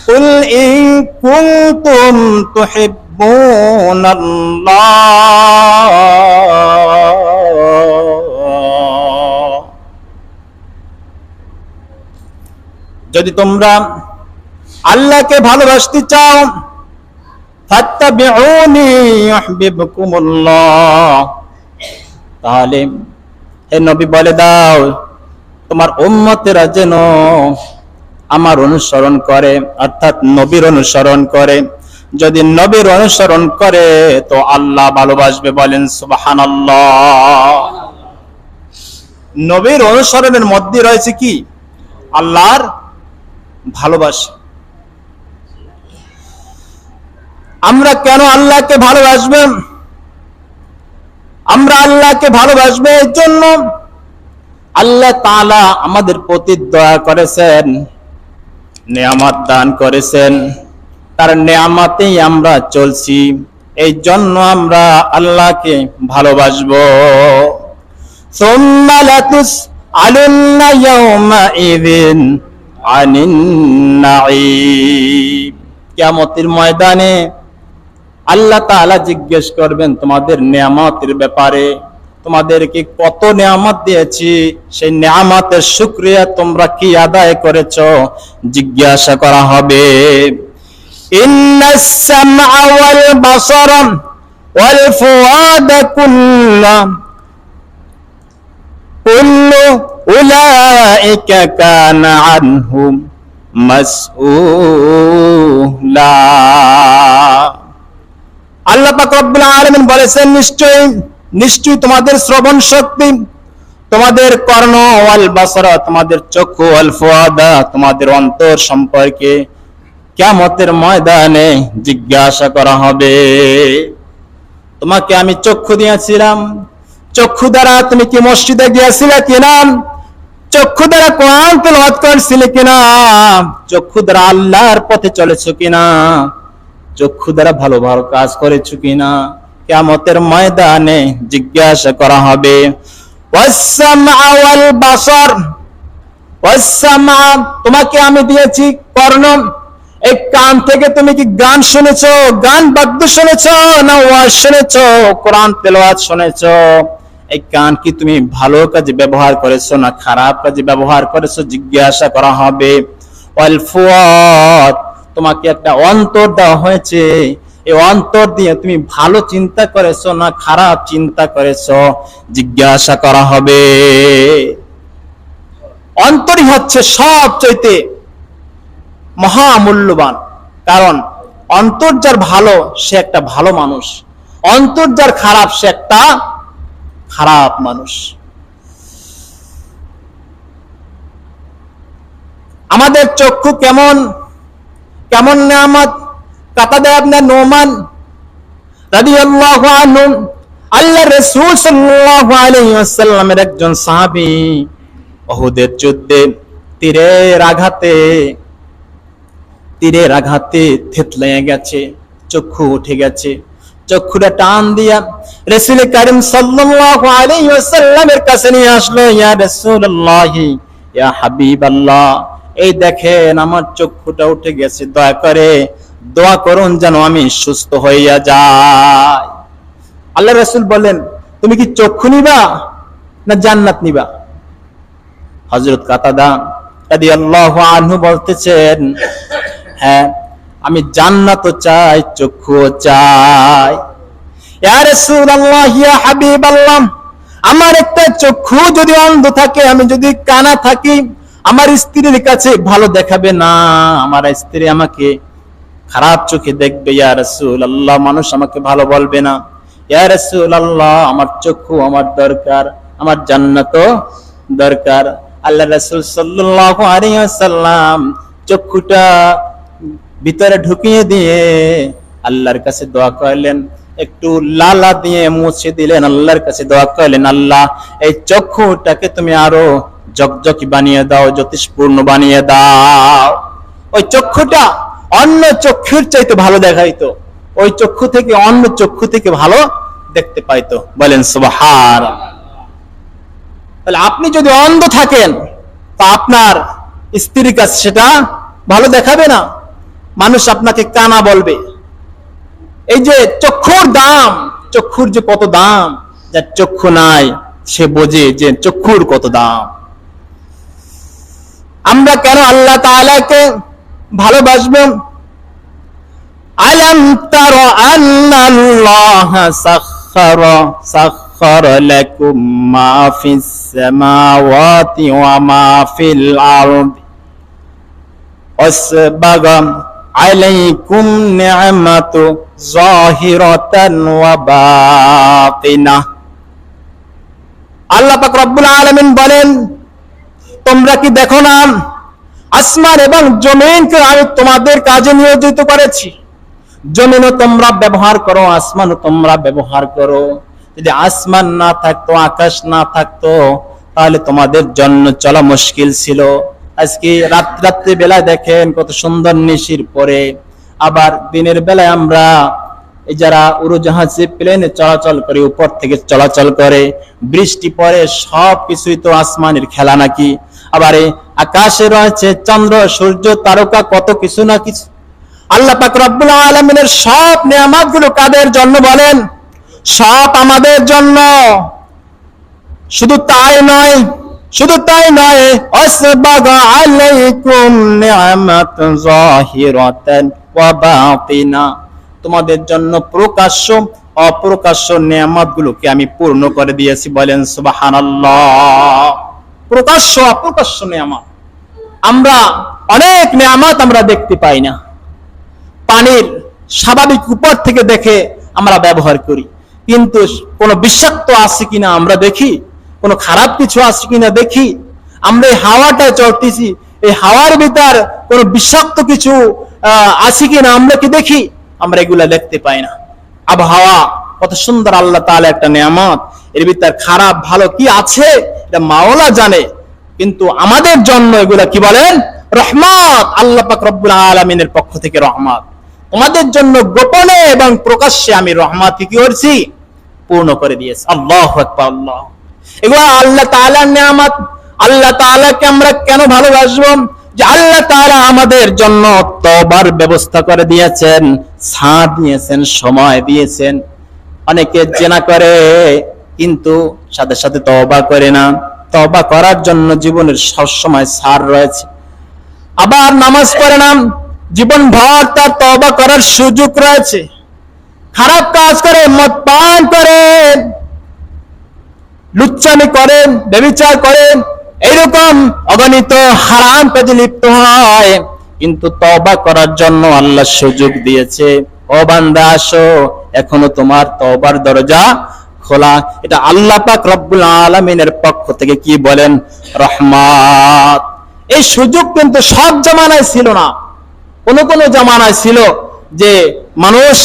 কুল in কুনতুম তুহিব্বুনাল্লাহ, যদি তোমরা আল্লাহকে ভালোবাসতে চাও, ফাত্তাবিউনি ইউহিব্বুকুমুল্লাহ, তাহলে হে নবী বলে দাও তোমার উম্মতেরা যেন আমার অনুসরণ করে, অর্থাৎ নবীর অনুসরণ করে। যদি নবীর অনুসরণ করে তো আল্লাহ ভালোবাসবে। বলেন সুবহানাল্লাহ। নবীর অনুসরণের মধ্যে রয়েছে কি? আল্লাহর ভালোবাসা। আমরা কেন আল্লাহকে ভালোবাসবো? আমরা আল্লাহকে ভালোবাসবো এই জন্য আল্লাহ তাআলা আমাদের প্রতি দয়া করেছেন, নেয়ামত দান করেছেন, তার নেয়ামতেই আমরা চলছি, এই জন্য আমরা আল্লাহকে ভালোবাসবো। সুম্মা লাতুসআলুন্না ইয়াওমাইযিন আনিন নাঈম, কিয়ামতের ময়দানে আল্লাহ তাআলা জিজ্ঞেস করবেন তোমাদের নেয়ামতের ব্যাপারে, তোমাদেরকে কত নেয়ামত দিয়েছি, সেই নেয়ামতের শুকরিয়া তোমরা কি আদায় করেছো, জিজ্ঞাসা করা হবে। ইন্নাস সামআ ওয়াল বাসারা ওয়াল ফুআদা কুল্লু উলাইকা কানা আনহু মাসউলা। আল্লাহ পাক রব্বুল আলামিন বলেছেন, নিশ্চয়ই তোমাদের শ্রবণ শক্তি, তোমাদের কর্ণ, ওয়াল বাসারা তোমাদের চক্ষু, ওয়াল ফুআদা তোমাদের অন্তর সম্পর্কে কিয়ামতের ময়দানে জিজ্ঞাসা করা হবে। তোমাকে আমি চক্ষু দিয়েছিলাম, চক্ষু দ্বারা তুমি কি মসজিদে গিয়েছিলে কিনা, চক্ষু দ্বারা কোরআন তেলাওয়াত করছিলে কিনা, চক্ষু দ্বারা আল্লাহর পথে চলেছো কিনা, চক্ষু দ্বারা ভালো ভালো কাজ করেছো কিনা, কিয়ামতের ময়দানে জিজ্ঞাসা করা হবে। ওয়াস-সামআ ওয়াল বাসার, ওয়াস-সামআ তোমাকে আমি দিয়েছি কর্ণ, এই কান থেকে তুমি কি গান শুনেছো, গান বাদ্য শুনেছো, না ওয়াজ শুনেছো, কোরআন তেলাওয়াত শুনেছো, এই কান কি তুমি ভালো কাজে ব্যবহার করেছো না খারাপ কাজে ব্যবহার করেছো, জিজ্ঞাসা করা হবে। ওয়াল ফুআদ তোমাকে একটা অন্তর দেওয়া হয়েছে, এই অন্তর দিয়ে তুমি ভালো চিন্তা করেছো না খারাপ চিন্তা করেছো, জিজ্ঞাসা করা হবে। অন্তরই হচ্ছে সবচেয়ে মহামূল্যবান, কারণ অন্তর যার ভালো সে একটা ভালো মানুষ, অন্তর যার খারাপ সে একটা খারাপ মানুষ। আমাদের চক্ষু কেমন কেমন নেয়ামত। কাতাদা ইবনে নুমান রাদিয়াল্লাহু আনহু, আল্লাহর রাসূল সাল্লাল্লাহু আলাইহি ওয়াসাল্লামের একজন সাহাবী, উহুদের যুদ্ধে তীরের আঘাতে থেতলে গেছে, চক্ষু উঠে গেছে, চক্ষুটা টান দিয়া রাসূল কারীম সাল্লাল্লাহু আলাইহি ওয়াসাল্লামের কাছে নিয়ে আসলো। ইয়া রাসূলুল্লাহ, ইয়া হাবিবাল্লাহ, এই দেখেন আমার চক্ষুটা উঠে গেছে, দয়া করে দোয়া করুন যেন আমি সুস্থ হইয়া যাই। আল্লাহ রাসূল বলেন, তুমি কি চক্ষু নিবা না জান্নাত নিবা? হযরত কাতাদা রাদিয়াল্লাহু আনহু বলতেছেন, হ্যাঁ আমি জান্নাতও চাই চক্ষুও চাই। ইয়া রাসূলুল্লাহ, ইয়া হাবিবাল্লাহ, আমার একটা চক্ষু যদি অন্ধ থাকে, আমি যদি কানা থাকি, আমার স্ত্রীর কাছে ভালো দেখাবে না, আমার স্ত্রী আমাকে খারাপ চোখে দেখবে। ইয়া রাসূলুল্লাহ, মানুষ আমাকে ভালো বলবে না। ইয়া রাসূলুল্লাহ, আমার চক্ষু আমার দরকার, আমার জান্নাতও দরকার। আল্লাহ রাসূল সাল্লাল্লাহু আলাইহি ওয়াসাল্লাম চক্ষুটা ভিতরে ঢুকিয়ে দিয়ে আল্লাহর কাছে দোয়া করলেন, একটু লালা দিয়ে মুছে দিলেন, আল্লাহর কাছে দোয়া করলেন, আল্লাহ এই চক্ষুটাকে তুমি আরো জকজকি বানিয়ে দাও, জ্যোতিষপূর্ণ বানিয়ে দাও। ওই চক্ষুটা অন্য চক্ষুর চাইতে ভালো দেখাইতো, ওই চক্ষু থেকে অন্য চক্ষু থেকে ভালো দেখতে পাইতো। বলেন সুবহানাল্লাহ। তাহলে আপনি যদি অন্ধ থাকেন তা আপনার স্ত্রীর কাছে সেটা ভালো দেখাবে না। মানুষ আপনাকে কানা বলবে। এই যে চক্ষুর দাম, চক্ষুর যে কত দাম, যার চক্ষু নাই সে বোঝে যে চক্ষুর কত দাম। আমরা কেন আল্লাহ তাআলাকে ভালোবাসবো? আলাম তারা আন্নাল্লাহা সাখখারা লাকুম মা ফিস সামাওয়াতি ওয়া মা ফিল আরদি ওয়াসবাগা আলাইকুম নি'মাতু যাহিরাতান ওয়া বাতিনা। আল্লাহ পাক রব্বুল আলামিন বলেন, তোমরা কি দেখো না আসমান এবং জমিনকে আমি তোমাদের কাজে নিয়োজিত করেছি। জমিনও তোমরা ব্যবহার করো, আসমানও তোমরা ব্যবহার করো। যদি আসমান না থাকতো, আকাশ না থাকতো, তাহলে তোমাদের জন্য চলা মুশকিল ছিল। আজকে রাত্রি বেলায় দেখেন কত সুন্দর নিশির পরে, আবার দিনের বেলায় আমরা এই যারা উড়োজাহাজে প্লেনে চলাচল করে, উপর থেকে চলাচল করে, বৃষ্টি পড়ে, সব কিছুই তো আসমানের খেলা নাকি। আবার এই আকাশে রয়েছে চন্দ্র, সূর্য, তারকা, কত কিছু না কিছু। আল্লাহ পাক রব্বুল আলামিনের সব নিয়ামতগুলো কাদের জন্য বলেন? সব আমাদের জন্য। শুধু তাই নয়, শুধু তাই নয়, আসবাগা আলাইকুম নি'মাতু যাহিরাতান ওয়া বাতিনা, তোমাদের জন্য প্রকাশ্য অপ্রকাশ্য নিয়ামতগুলোকে আমি পূর্ণ করে দিয়েছি। বলেন সুবহানাল্লাহ। প্রকাশ্য অপ্রকাশ্য নিয়ামত, আমরা অনেক নিয়ামত আমরা দেখতে পাই না। পানির স্বাভাবিক উপর থেকে দেখে আমরা ব্যবহার করি, কিন্তু কোনো বিষাক্ত আছে কিনা আমরা দেখি, কোনো খারাপ কিছু আছে কিনা দেখি। আমরা এই হাওয়াটা চলতেছি, এই হাওয়ার ভিতর কোনো বিষাক্ত কিছু আছে কিনা আমরা কি দেখি? আমরা এগুলা দেখতে পাই না। আবহাওয়া কত সুন্দর, আল্লাহ তাআলা একটা নিয়ামত, এর ভিতর খারাপ ভালো কি আছে এটা মাওলা জানে, কিন্তু আমাদের জন্য এগুলা কি বলেন? রহমত। আল্লাহ পাক রব্বুল আলামিনের পক্ষ থেকে রহমত। তোমাদের জন্য গোপনে এবং প্রকাশ্যে আমি রহমত কি করছি? পূর্ণ করে দিয়েছি। আল্লাহু আকবার, আল্লাহ। এগুলো আল্লাহ তাআলার নিয়ামত। আল্লাহ তাআলাকে আমরা কেন ভালোবাসবো? যে আল্লাহ তাআলা আমাদের জন্য তওবার ব্যবস্থা করে দিয়েছেন, ছাড় দিয়েছেন, সময় দিয়েছেন। অনেকে জিনা করে কিন্তু সাথে সাথে তওবা করে না। তওবা করার জন্য জীবনের সব সময় ছাড় রয়েছে। আবার নামাজ পড়ে না, জীবন ভর তার তওবা করার সুযোগ রয়েছে। খারাপ কাজ করে, মদ পান করেন, লুচ্চামি করেন, ব্যভিচার করেন, এইরকম অগণিত হারাম কাজে লিপ্ত হয়, কিন্তু তওবা করার জন্য আল্লাহ সুযোগ দিয়েছে। ও বান্দা আসো, এখনো তোমার তওবার দরজা খোলা। এটা আল্লাহ পাক রব্বুল আলামিনের পক্ষ থেকে কি বলেন? রহমত। এই সুযোগ কিন্তু সব জামানায় ছিল না। কোন কোন জামানায় ছিল যে মানুষ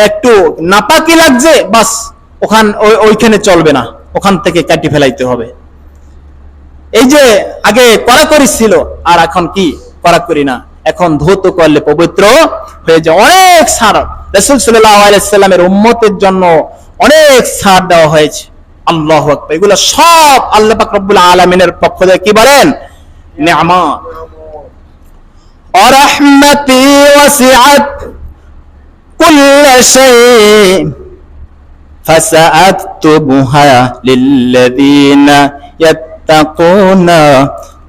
একটু নাপাকি লাগছে, বাস ওইখানে চলবে না, ওখান থেকে কাটি ফেলাইতে হবে। এই যে আগে কড়াকড়ি ছিল, আর এখন কি কড়াকড়ি না, এখন ধৌত করলে পবিত্র হয়ে যায়। অনেক ছাড় রাসূল সাল্লাল্লাহু আলাইহি সাল্লামের উম্মতের জন্য অনেক ছাড় দেওয়া হয়েছে। আল্লাহু আকবার। এগুলো সব আল্লাহ পাক রব্বুল আলামিনের পক্ষ থেকে কি বলেন? নিয়ামত। ওয়ারাহমাতি ওয়াসিআত কুল্লা শাই ফাসাআতুবুহা লিল্লাযিনা ইয়াত্তাকুনা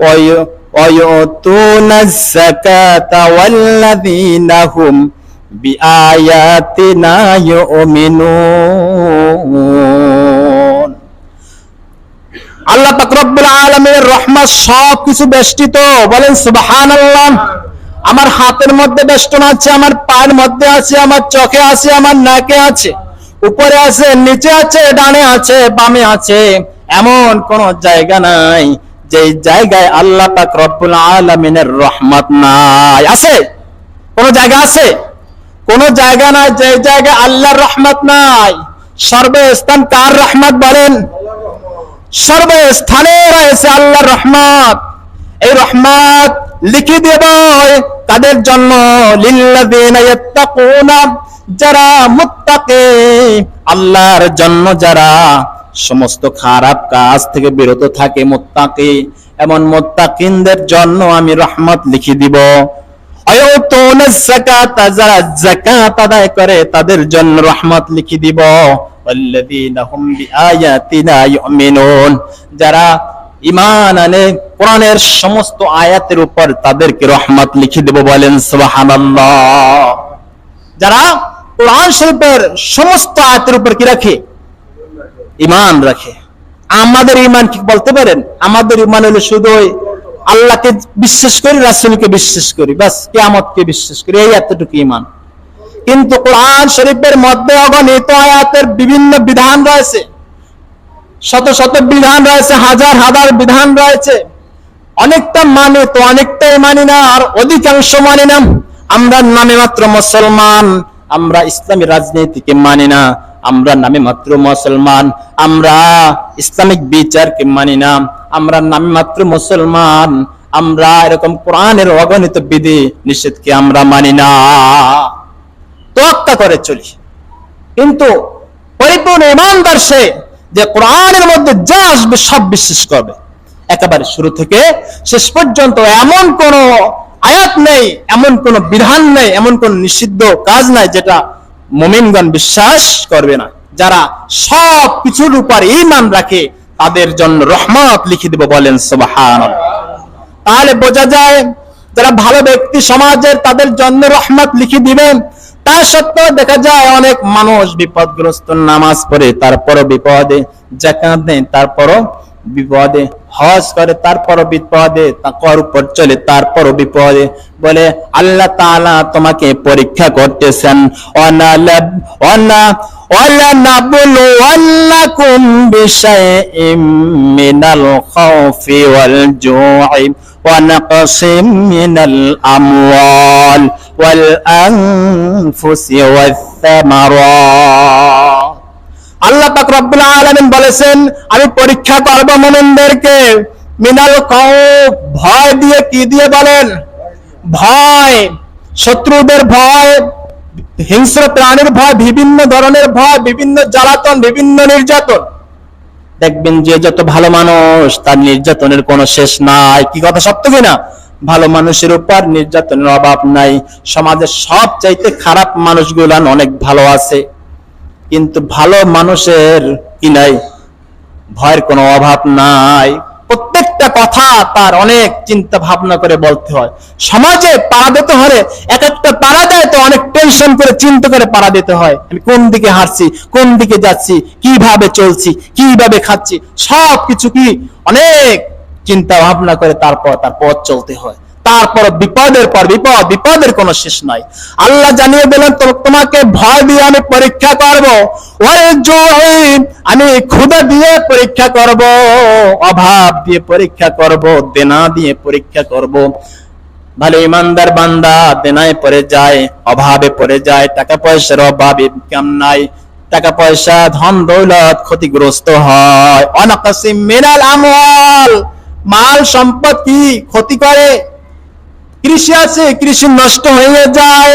ওয়া ইউতুনাজ যাকাতা ওয়াল্লাযিনা হুম বিআয়াতিনা ইউমিনুন। আল্লাহ পাক রব্বুল আলামিনের রহমত সব কিছু বেষ্টিত। বলেন সুবহানাল্লাহ। আমার হাতের মধ্যে বেষ্টন আছে, আমার পায়ের মধ্যে আছে, আমার চোখে আছে, আমার নাকে আছে, উপরে আছে, নিচে আছে, ডানে আছে, বামে আছে। এমন কোন জায়গা নাই যে জায়গায় আল্লাহ পাক রব্বুল আলামিনের রহমত নাই। আছে? কোন জায়গা আছে? কোন জায়গা নাই যে জায়গায় আল্লাহর রহমত নাই। সর্বস্থান কার রহমত বলেন? সর্বস্থানে রয়েছে আল্লাহর রহমত। এই রহমত লিখে দেব কাদের জন্য? লিল্লাযিনা ইয়াত্তাকুনা, যারা মুত্তাকি, আল্লাহর জন্য যারা সমস্ত খারাপ কাজ থেকে বিরত থাকে, মুত্তাকি, এমন মুত্তাকিনদের জন্য আমি রহমত লিখে দিব। আয়াতুনাস যাকাতা, যারা যাকাত আদায় করে তাদের জন্য রহমত লিখে দিব। ওয়াল্লাযীনা হুম বিআয়াতিনা ইউমিনুন, যারা ঈমান আনে কোরআনের সমস্ত আয়াতের উপর তাদেরকে রহমত লিখে দেব। বলেন সুবহানাল্লাহ। যারা কোরআন শরীফের সমস্ত আয়াতের উপর কি রাখে? ঈমান রাখে। আমাদের ঈমান কি বলতে পারেন? আমাদের ঈমান হলো শুধু আল্লাহকে বিশ্বাস করি, রাসূলকে বিশ্বাস করি, বাস, কিয়ামতকে বিশ্বাস করি, এই এতটুকু ঈমান। কিন্তু কোরআন শরীফের মধ্যে অগণিত আয়াতের বিভিন্ন বিধান রয়েছে, শত শত বিধান রয়েছে, হাজার হাজার বিধান রয়েছে। অনেকটা মানে তো অনেকটাই মানি না, আর অধিকাংশ মানি না। আমরা নামে মাত্র মুসলমান, আমরা ইসলামী রাজনীতিকে মানি না, আমরা নামে মাত্র মুসলমান, আমরা ইসলামিক বিচারকে মানি না, আমরা নামে মাত্র মুসলমান, আমরা এরকম কোরআনের অগণিত বিধি নিষেধকে আমরা মানি না, তোয়াক্কা করে চলি। কিন্তু পরিপূর্ণ ঈমানদার সে, যে কোরআনের মধ্যে যা আসবে সব বিশ্বাস করবে, একেবারে শুরু থেকে শেষ পর্যন্ত। এমন কোন আয়াত নেই, এমন কোন বিধান নেই, এমন কোন নিষিদ্ধ কাজ নাই যেটা মুমিনগণ বিশ্বাস করবে না। যারা সব কিছুর উপর ঈমান রাখে তাদের জন্য রহমত লিখে দেব। বলেন সুবহানাল্লাহ। তাহলে বোঝা যায় যারা ভালো ব্যক্তি সমাজের, তাদের জন্য রহমত লিখে দিবেন। তা সত্ত্বেও দেখা যায় অনেক মানুষ বিপদগ্রস্ত, নামাজ পড়ে তারপরও বিপদে, যাকাত দেয় তারপরও বিপদে, হজ করে তারপরও বিপদে, তাকওয়ার উপর চলে তারপরও বিপদে। বলে আল্লাহ তাআলা তোমাকে পরীক্ষা করতেছেন। ওয়ালানাবলুওয়ান্নাকুম বিশাইইম মিনাল খাউফি ওয়াল জু'i ওয়া নাকসিম মিনাল আমওয়াল ওয়াল আনফুসি ওয়াস সামারাত। আল্লাহ পাক রব্বুল আলামিন বলেছেন, আমি পরীক্ষা করব মুমিনদেরকে মিনাল খাউফ, ভয় দিয়ে। কি দিয়ে বলেন? ভয়, শত্রুদের ভয়, হিংস্র প্রাণীর ভয়, বিভিন্ন ধরনের ভয়, বিভিন্ন জ্বালাতন, বিভিন্ন নির্যাতন। দেখবেন যে যত ভালো মানুষ তার নির্যাতনের কোনো শেষ নাই। কি কথা সত্য কিনা? ভালো মানুষের উপর নির্যাতনের অভাব নাই। সমাজের সবচাইতে খারাপ মানুষগুলো অনেক ভালো আছে, কিন্তু ভালো মানুষের কি নাই? ভয়ের কোনো অভাব নাই। প্রত্যেকটা কথা তার অনেক চিন্তা ভাবনা করে বলতে হয়। সমাজে পাড়া দিতে হলে এক একটা পাড়া দেয় তো অনেক টেনশন করে চিন্তা করে পাড়া দিতে হয়। আমি কোন দিকে হাঁটছি, কোন দিকে যাচ্ছি, কিভাবে চলছি, কিভাবে খাচ্ছি, সবকিছু কি অনেক চিন্তা ভাবনা করে তারপর তার পথ চলতে হয়। তারপর বিপদের পর বিপদ, বিপদের কোনো শেষ নাই। আল্লাহ জানিয়ে দিলেন, তোমাকে ভয় দিয়ে আমি পরীক্ষা করব, আমি ক্ষুধা দিয়ে পরীক্ষা করব, অভাব দিয়ে পরীক্ষা করব, দেনা দিয়ে পরীক্ষা করব। ভালো ইমানদার বান্দা দেনায় পড়ে যায়, অভাবে পড়ে যায়, টাকা পয়সার অভাবে কাম নাই, টাকা পয়সা ধন দৌলত ক্ষতিগ্রস্ত হয়। অনাকাসিম মিনাল আমওয়াল, মাল সম্পদ কি ক্ষতি করে? কৃষি আছে, কৃষি নষ্ট হয়ে যায়,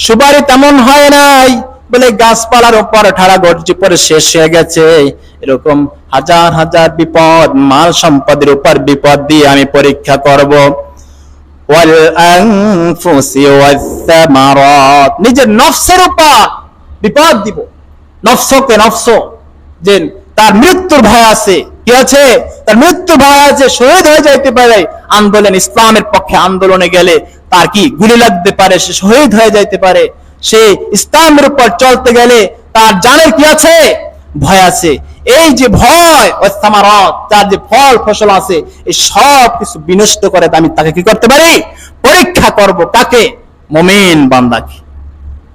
সুবারি তেমন হয় নাই, বলে গাছপালার উপর ঠাড়া গর্জি পরে শেষ হয়ে গেছে। এরকম হাজার হাজার বিপদ, মাল সম্পদের উপর বিপদ দিয়ে আমি পরীক্ষা করব। ওয়াল আনফুসি ওয়াস সামারাত, নিজের নফসের উপর বিপদ দিব। নফসকে নফস, যে তার মৃত্যুর ভয় আছে, কি আছে? তার মৃত্যু ভয় আছে, শহীদ হয়ে যাইতে পারে। আন্দোলন, ইসলামের পক্ষে আন্দোলনে গেলে তার কি গুলি লাগতে পারে, সে শহীদ হয়ে যাইতে পারে। সে ইসলামের উপর চলতে গেলে তার জানের কি আছে? ভয় আছে। এই যে ভয় ও সামারাত, তার যে ফল ফসল আছে, এই সব কিছু বিনষ্ট করে আমি তাকে কি করতে পারি? পরীক্ষা করব। কাকে? মুমিন বান্দাকে।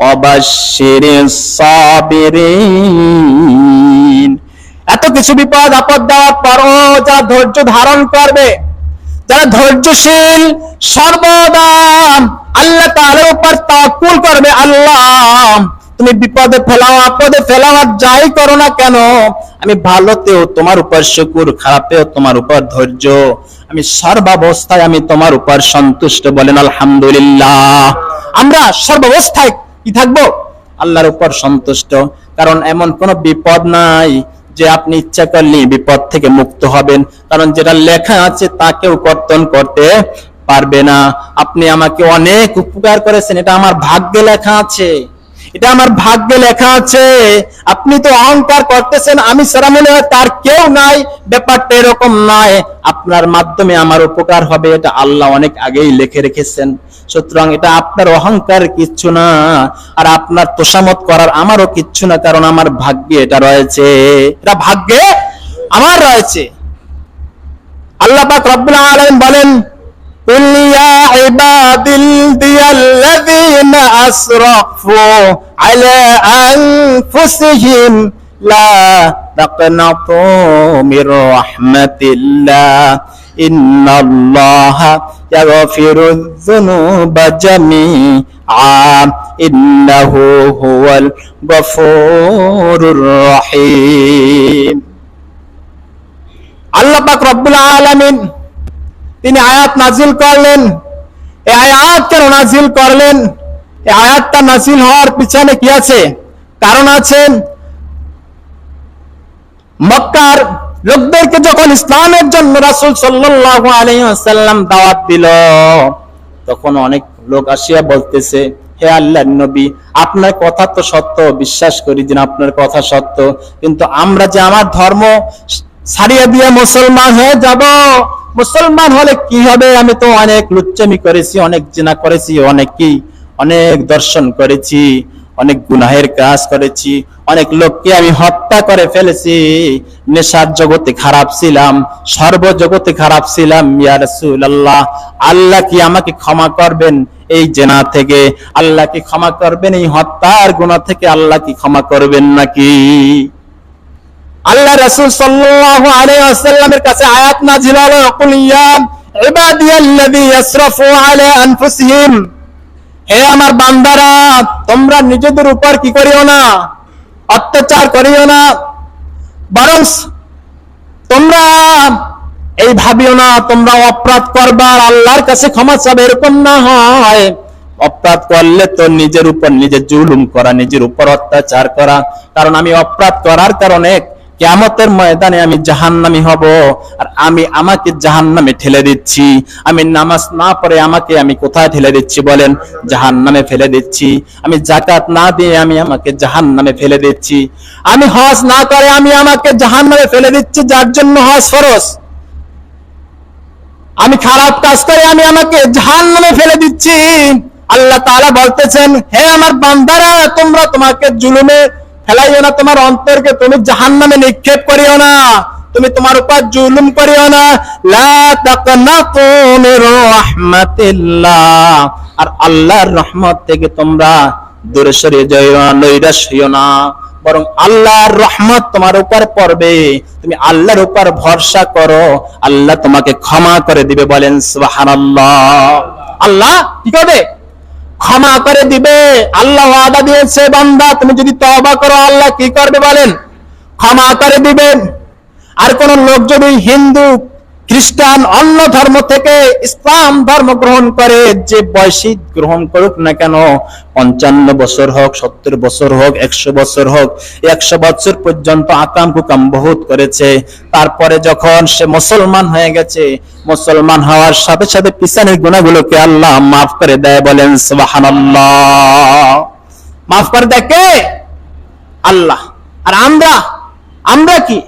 ওয়াবাশশিরিস সাবিরিন, এত কিছু বিপদ আপদ দেওয়ার পরও যারা ধৈর্য ধারণ করবে, যারা ধৈর্যশীল, সর্বদা আল্লাহ তাআলার উপর তাওয়াক্কুল করবে। আল্লাহ তুমি বিপদে ফেলাও, আপদে ফেলাও, আর যাই করো না কেন, আমি ভালোতেও তোমার উপর শুকর, খারাপেও তোমার উপর ধৈর্য, আমি সর্বাবস্থায় আমি তোমার উপর সন্তুষ্ট। বলেন আলহামদুলিল্লাহ। আমরা সর্বাবস্থায় কি থাকবো? আল্লাহর উপর সন্তুষ্ট। কারণ এমন কোন বিপদ নাই যে আপনি ইচ্ছা করলে বিপদ থেকে মুক্ত হবেন। কারণ যেটা লেখা আছে তাকেও কর্তন করতে পারবে না। আপনি আমাকে অনেক উপকার করেছেন, এটা আমার ভাগ্যে লেখা আছে, এটা আমার ভাগ্যে লেখা আছে। আপনি তো অহংকার করতেছেন, আমি ছাড়া মনে হয় তার কেউ নাই। ব্যাপারটা এরকম নয়, আপনার মাধ্যমে আমার উপকার হবে, এটা আল্লাহ অনেক আগেই লিখে রেখেছেন। সুতরাং এটা আপনার অহংকার কিচ্ছু না, আর আপনার তোষামত করার আমারও কিচ্ছু না, কারণ আমার ভাগ্যে এটা রয়েছে, এটা ভাগ্যে আমার রয়েছে। আল্লাহ পাক রব্বুল আলামিন বলেন, قل يا عبادي الذين أسرفوا على أنفسهم لا تقنطوا من رحمة الله إن الله يغفر الذنوب جميعا إنه هو الغفور الرحيم। আল্লাহ পাক রব্বুল আলামিন তিনি আয়াত নাজিল করলেন। এই আয়াত কেন নাজিল করলেন? এই আয়াতটা নাজিল হওয়ার পিছনে কি আছে? কারণ আছে। মক্কার লোকদেরকে যখন ইসলামের জন্য রাসূল সাল্লাল্লাহু আলাইহি ওয়াসাল্লাম দাওয়াত দিল, তখন অনেক লোক আসিয়া বলতেছে, হে আল্লাহর নবী, আপনার কথা তো সত্য, বিশ্বাস করি যে আপনার কথা সত্য, কিন্তু আমরা যে আমার ধর্ম ছাড়িয়ে দিয়ে মুসলমান হয়ে যাব, মুসলমান হলে কি হবে? আমি তো অনেক লুচ্চামি করেছি, অনেক জিনা করেছি, অনেক দর্শন করেছি, অনেক গুনাহের কাজ করেছি, অনেক লোককে আমি হত্যা করে ফেলেছি, নেশার জগতে খারাপ ছিলাম, সর্বজগতে খারাপ ছিলাম। ইয়া রাসূলুল্লাহ, আল্লাহ কি আমাকে ক্ষমা করবেন এই জিনা থেকে? আল্লাহ কি ক্ষমা করবেন এই হত্যার গুনাহ থেকে? আল্লাহ কি ক্ষমা করবেন নাকি? আল্লাহ রাসূল সাল্লাল্লাহু আলাইহি ওয়াসাল্লামের কাছে আয়াত নাযিল হলো, কুল ইয়া ইবাদিয়াল্লাযী ইয়াসরাফু আলা আনফুসিহিম, হে আমার বান্দারা, তোমরা নিজেদের উপর কি করিও না? অত্যাচার করিও না, বরং তোমরা এই ভাবিও না তোমরা অপরাধ করবা আর আল্লাহর কাছে ক্ষমা চাবে, এরকম না হয়। অপরাধ করলে তো নিজের উপর নিজে জুলুম করা, নিজের উপর অত্যাচার করা। কারণ আমি অপরাধ করার কারণে কিয়ামতের ময়দানে আমি জাহান্নামী হব, আর আমি আমাকে জাহান্নামে ঠেলে দিচ্ছি। আমি নামাজ না পড়ে আমি কোথায় ঠেলে দিচ্ছি বলেন? জাহান্নামে ফেলে দিচ্ছি। আমি যাকাত না দিয়ে আমাকে জাহান্নামে ফেলে দিচ্ছি। আমি হজ না করে আমাকে জাহান্নামে ফেলে দিচ্ছি, যার জন্য হজ ফরজ। আমি খারাপ কাজ করে আমাকে জাহান্নামে ফেলে দিচ্ছি। আল্লাহ তাআলা বলতেছেন, হে আমার বান্দারা, তোমরা তোমাকে জুলুমে ফেলাইও না, তোমার অন্তরকে তুমি জাহান্নামে নিক্ষেপ করিও না, তুমি তোমার উপর জুলুম করিও না। লা তাকনাতু মির রাহমাতিল্লাহ, আর আল্লাহর রহমত থেকে তোমরা দূরে সরে যাইও না, নৈরাশ হইও না, বরং আল্লাহর রহমত তোমার উপর পড়বে। তুমি আল্লাহর উপর ভরসা করো, আল্লাহ তোমাকে ক্ষমা করে দিবে। বলেন সুবহানাল্লাহ। আল্লাহ কি করবে? ক্ষমা করে দিবে। আল্লাহ ওয়াদা দিয়েছে, বান্দা তুমি যদি তওবা করো, আল্লাহ কি করবে বলেন? ক্ষমা করে দিবেন। আর কোন লোক যদি হিন্দু, খ্রিস্টান, অন্য ধর্ম থেকে ইসলাম ধর্ম গ্রহণ করে, যে বয়সী গ্রহণ করুক না কেন, 55 বছর হোক, 70 বছর হোক, 100 বছর হোক, 100 বছর পর্যন্ত আকাম কুকাম বহুত করেছে, তারপরে যখন সে মুসলমান হয়ে গেছে, মুসলমান হওয়ার সাথে সাথে পিছনের গুনাহগুলোকে আল্লাহ মাফ করে দেয়। বলেন সুবহানাল্লাহ। মাফ করে দেয় কে? আল্লাহ। আর আমরা কি?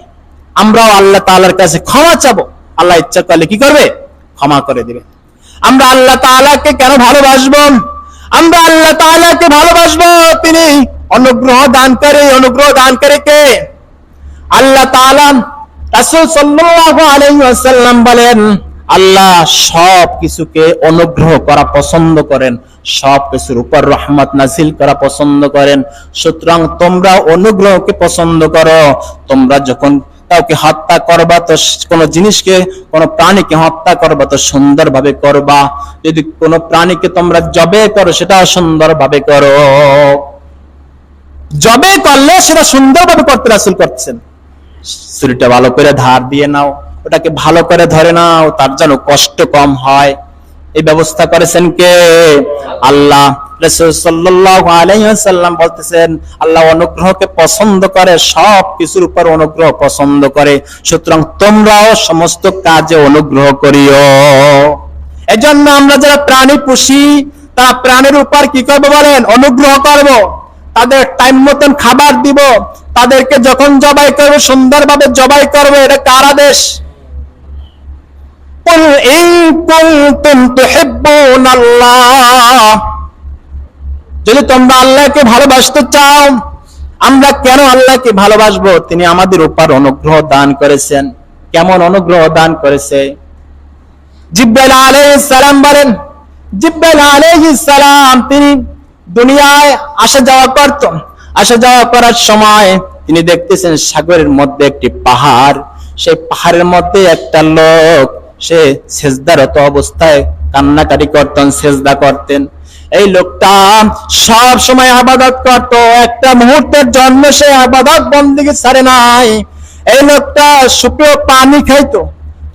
আমরাও আল্লাহ তাআলার কাছে ক্ষমা চাবো, আল্লাহ ইচ্ছা করলে কি করবে? ক্ষমা করে দিবে। আমরা আল্লাহ তাআলাকে কেন ভালোবাসবো? আমরা আল্লাহ তাআলাকে ভালোবাসবো, তিনি অনুগ্রহ দানকারী কে? আল্লাহ তাআলা। রাসূল সাল্লাল্লাহু আলাইহি ওয়াসাল্লাম বলেন, আল্লাহ সব কিছুকে অনুগ্রহ করা পছন্দ করেন, সব কিছুর উপর রহমত নাজিল করা পছন্দ করেন। সুতরাং তোমরা অনুগ্রহকে পছন্দ করো। তোমরা যখন কাউকে হত্যা করবা, তো কোন জিনিসকে, কোন প্রাণীকে হত্যা করবা তো সুন্দরভাবে করবা। যদি কোন প্রাণীকে তোমরা জবে করো, সেটাও সুন্দরভাবে করো। জবে করলে সেটা সুন্দরভাবে করতে রাসূল করছেন। ছুরিটা ভালো করে ধার দিয়ে নাও, ওটাকে ভালো করে ধরে নাও, তার যেন কষ্ট কম হয়, এই ব্যবস্থা করেছেন কে? আল্লাহ। রাসূল সাল্লাল্লাহু আলাইহি ওয়াসাল্লাম বলতেছেন, আল্লাহ অনুগ্রহকে পছন্দ করে, সব কিছুর উপর অনুগ্রহ পছন্দ করে। সুতরাং তোমরাও সমস্ত কাজে অনুগ্রহ করিও। এজন্য আমরা যারা প্রাণী পুষি তারা প্রাণীর উপর কি করবো বলেন? অনুগ্রহ করব, তাদের টাইম মতন খাবার দিব, তাদেরকে যখন জবাই করবো সুন্দরভাবে জবাই করবো। এটা কার আদেশ? কুল ইন কুনতুম তুহিব্বুনাল্লাহ, যদি তোমরা আল্লাহকে ভালোবাসতে চাও। আমরা কেন আল্লাহকে ভালোবাসবো? তিনি আমাদের উপর অনুগ্রহ দান করেছেন। কেমন অনুগ্রহ দান করেছে? জিবরাইল আলাইহিস সালাম বলেন, জিবরাইল আলাইহিস সালাম তিনি দুনিয়ায় আসা যাওয়া করতেন। আসা যাওয়া করার সময় তিনি দেখতেছেন সাগরের মধ্যে একটি পাহাড়, সেই পাহাড়ের মধ্যে একটা লোক, সে সেজদারত অবস্থায় কান্নাকাটি করতেন, সেজদা করতেন। এই লোকটা সব সময় ইবাদত করত, একটা মুহূর্তের জন্য সে ইবাদত বন্দেগী ছাড়ে নাই। এই লোকটা শুকনো পানি খাইতো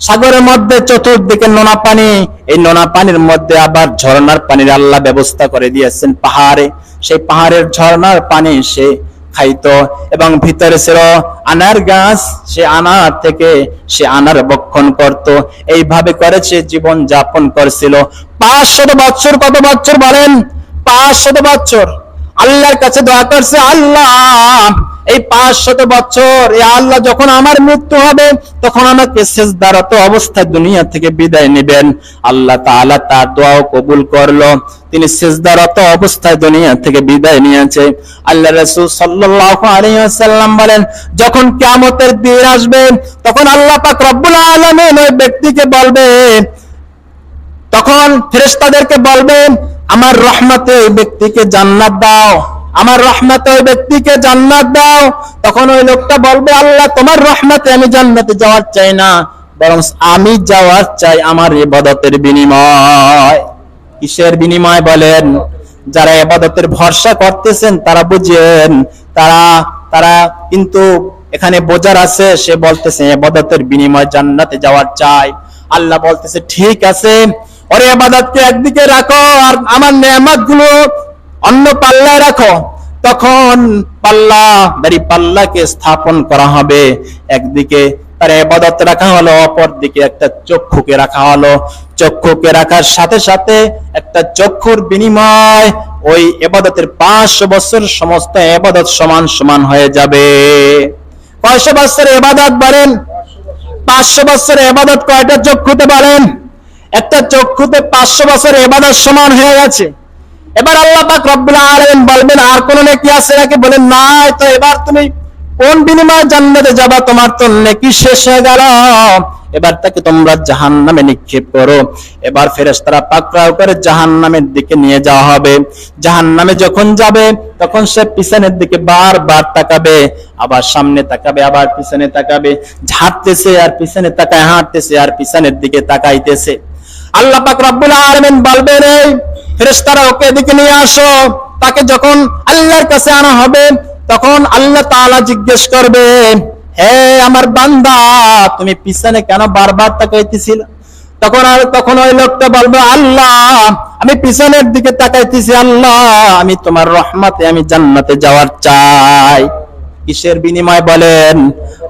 সাগরের মধ্যে, চতুর্দিকে নোনা পানি, এই নোনা পানির মধ্যে আবার ঝর্ণার পানির আল্লাহ ব্যবস্থা করে দিয়েছেন পাহাড়ে। সেই পাহাড়ের ঝর্ণার পানি সে খাইতো এবং ভিতরে ছিল আনার গাছ, সে আনার থেকে সে আনার ভক্ষণ করত। এইভাবে করে সে জীবন যাপন করছিল 500 বছর। কত বছর বলেন? 500 বছর। আল্লাহর কাছে দোয়া করছে, আল্লাহ এই 500 বছর, এই আল্লাহ যখন আমার মৃত্যু হবে তখন আমাকে সিজদারত অবস্থায় দুনিয়া থেকে বিদায় নেবেন। আল্লাহ তাআলা তার দোয়াও কবুল করলো, তিনি সিজদারত অবস্থায় দুনিয়া থেকে বিদায় নিয়েছে। আল্লাহ রাসূল সাল্লাল্লাহু আলাইহি ওয়াসাল্লাম বলেন, যখন কিয়ামতের দিন আসবে তখন আল্লাহ পাক রব্বুল আলামিন ওই ব্যক্তিকে বলবে, তখন ফেরেশতাদেরকে বলবেন, আমার রহমতে ওই ব্যক্তিকে জান্নাত দাও, আমার রহমতে ওই ব্যক্তিকে জান্নাত দাও। তখন ওই লোকটা বলবে, আল্লাহ তোমার রহমতে আমি জান্নাতে যাওয়ার চাই না, বরং আমি যাওয়ার চাই আমার ইবাদতের বিনিময়। কিসের বিনিময় বলেন? যারা ইবাদতের ভরসা করতেছেন তারা বুঝেন, তারা কিন্তু এখানে বোঝার আছে। সে বলতেছে ইবাদতের বিনিময় জান্নাতে যাওয়ার চাই। আল্লাহ বলতেছে ঠিক আছে, ওর ইবাদতকে একদিকে রাখো আর আমার নেয়ামতগুলো অন্য পাল্লায় রাখো। তখন পাল্লাকে স্থাপন করা হবে। একদিকে তার ইবাদত রাখা হলো, অপর দিকে একটা চক্ষুকে রাখা হলো। চক্ষুকে রাখার সাথে সাথে একটা চক্ষুর বিনিময় ওই ইবাদতের 500 বছর সমস্ত ইবাদত সমান সমান হয়ে যাবে। কয়শো বছর ইবাদত বলেন? 500 বছর ইবাদত কয়টা চক্ষুতে বলেন? একটা চক্ষুতে 500 বছর ইবাদত সমান হয়ে গেছে। এবার আল্লাহ পাক রব্বুল আলামিন বলবেন, আর কোন নেকি আছে নাকি? বলেন না। তো এবার তুমি কোন বিনিময়ে জান্নাতে যাবা? তোমার তো নেকি শেষ হয়ে গেল। এবার তাকে তোমরা জাহান্নামে নিক্ষেপ করো। এবার ফেরেশতারা পাকড়াও করে জাহান্নামের দিকে নিয়ে যাওয়া হবে। জাহান্নামে যখন যাবে তখন সে পিছনের দিকে বারবার তাকাবে, আবার সামনে তাকাবে, আবার পিছনে তাকাবে, ঝাড়তেছে আর পিছনে তাকায়, হাঁটতেছে আর পিছনের দিকে তাকাইতেছে। আল্লাহ পাক রব্বুল আলামিন বলবেন, এই ফেরেশতারা ওকে এদিকে নিয়ে আসো। তাকে যখন আল্লাহর কাছে আনা হবে তখন আল্লাহ তাআলা জিজ্ঞেস করবে, হে আমার বান্দা, তুমি পিছনে কেন বারবার তাকাইতেছিল? তখন ওই লোকটা বলবে, আল্লাহ আমি পিছনের দিকে তাকাইতেছি, আল্লাহ আমি তোমার রহমতে আমি জান্নাতে যাওয়ার চাই। কিসের বিনিময় বলেন?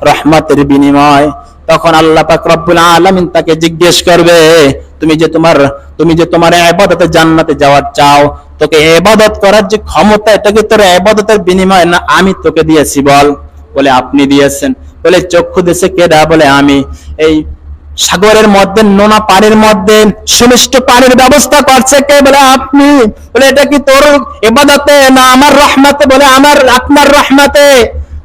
রহমতের বিনিময়। তখন আল্লাহ পাক রব্বুল আলামিন তাকে জিজ্ঞেস করবে, তুমি যে তোমার ইবাদতে জান্নাতে যাওয়ার চাও, তোকে ইবাদত করার যে ক্ষমতা, এটা কি তোর ইবাদতের বিনিময় না আমি তোকে দিয়েছি? বলে আপনি দিয়েছেন। বলে চক্ষু দিয়েছে কেডা? বলে আমি। এই সাগরের মধ্যে নোনা পানির মধ্যে সুমিষ্ট পানির ব্যবস্থা করছে কে? বলে আপনি। বলে এটা কি তোর ইবাদতে না আমার রহমতে? বলে আপনার রহমতে।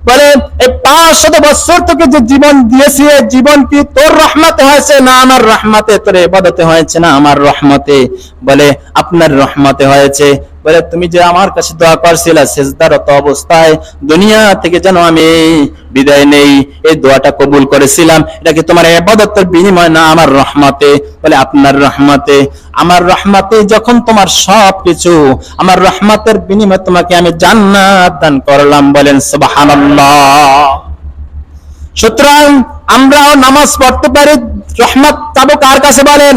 বলে এই 500 বছর তোকে যে জীবন দিয়েছি, জীবন কি তোর রহমতে হয়েছে না আমার রহমতে? তোর ইবাদতে হয়েছে না আমার রহমতে? বলে আপনার রহমতে হয়েছে। বলে তুমি যে আমার কাছে দোয়া করছিলে সিজদারত অবস্থায় দুনিয়া থেকে যেন আমি বিদায় নেই, এই দোয়াটা কবুল করেছিলাম, এটা কি তোমার ইবাদতের বিনিময় না আমার রহমতে? বলে আপনার রহমতে। আমার রহমতে যখন তোমার সবকিছু, আমার রহমতের বিনিময়ে তোমাকে আমি জান্নাত দান করলাম। বলেন সুবহানাল্লাহ। সুতরাং আমরাও নামাজ পড়তে পারি, রহমত চাবো কার কাছে? বলেন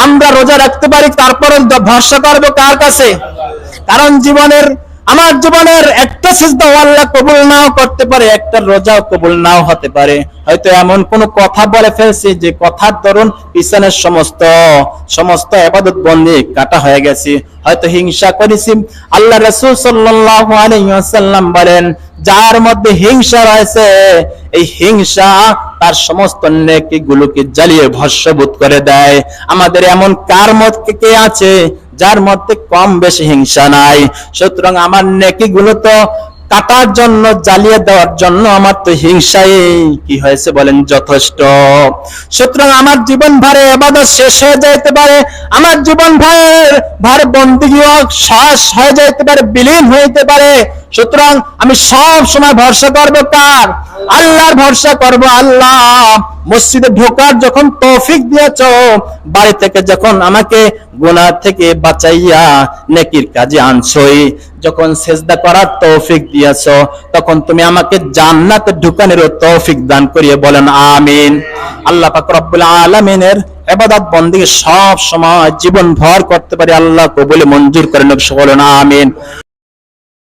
আমরা রোজা রাখতে পারি, তারপরে ভরসা করবো কার কাছে? কারণ জীবনের আমার জীবনের একটা সিজদা আল্লাহ কবুল নাও করতে পারে, একটা রোজাও কবুল নাও হতে পারে। হয়তো এমন কোন কথা বলে ফেলছি যে কথার দরুন পিছনের সমস্ত ইবাদত বন্দেগি কাটা হয়ে গেছে। হয়তো হিংসা করেছি। আল্লাহ রাসূল সাল্লাল্লাহু আলাইহি ওয়াসাল্লাম বলেন, যার মধ্যে হিংসা রয়েছে, এই হিংসা তার সমস্ত নেকিগুলোকে জ্বালিয়ে ভস্মীভূত করে দেয়। আমাদের এমন কার মধ্যে কে আছে যার মধ্যে কম বেশি হিংসা নাই? সুতরাং আমার নেকিগুলো তো কাটার জন্য, জ্বালিয়ে দেওয়ার জন্য আমার তো হিংসাই কি হয়েছে বলেন যথেষ্ট। সুতরাং আমার জীবন ভারে ইবাদত শেষ হয়ে যাইতে পারে, আমার জীবন ভার বন্দেগীও শেষ হয়ে যাইতে পারে, বিলীন হইতে পারে। সুতরাং আমি সব সময় ভরসা করব কার? আল্লাহর ভরসা করব। আল্লাহ মসজিদে ঢোকার যখন তৌফিক দিয়েছো, বাড়ি থেকে যখন আমাকে গুনাহ থেকে বাঁচাইয়া নেকির কাজে আনছই, যখন সেজদা করার তৌফিক দিয়েছো, তখন তুমি আমাকে জান্নাতে ঢুকানোর তৌফিক দান করিয়ে বলেন আমিন। আল্লাহ পাক রব্বুল আলামিনের ইবাদত বন্দেগী সব সময় জীবন ভর করতে পারি, আল্লাহ কবুল মঞ্জুর করেন, বলেন আমিন।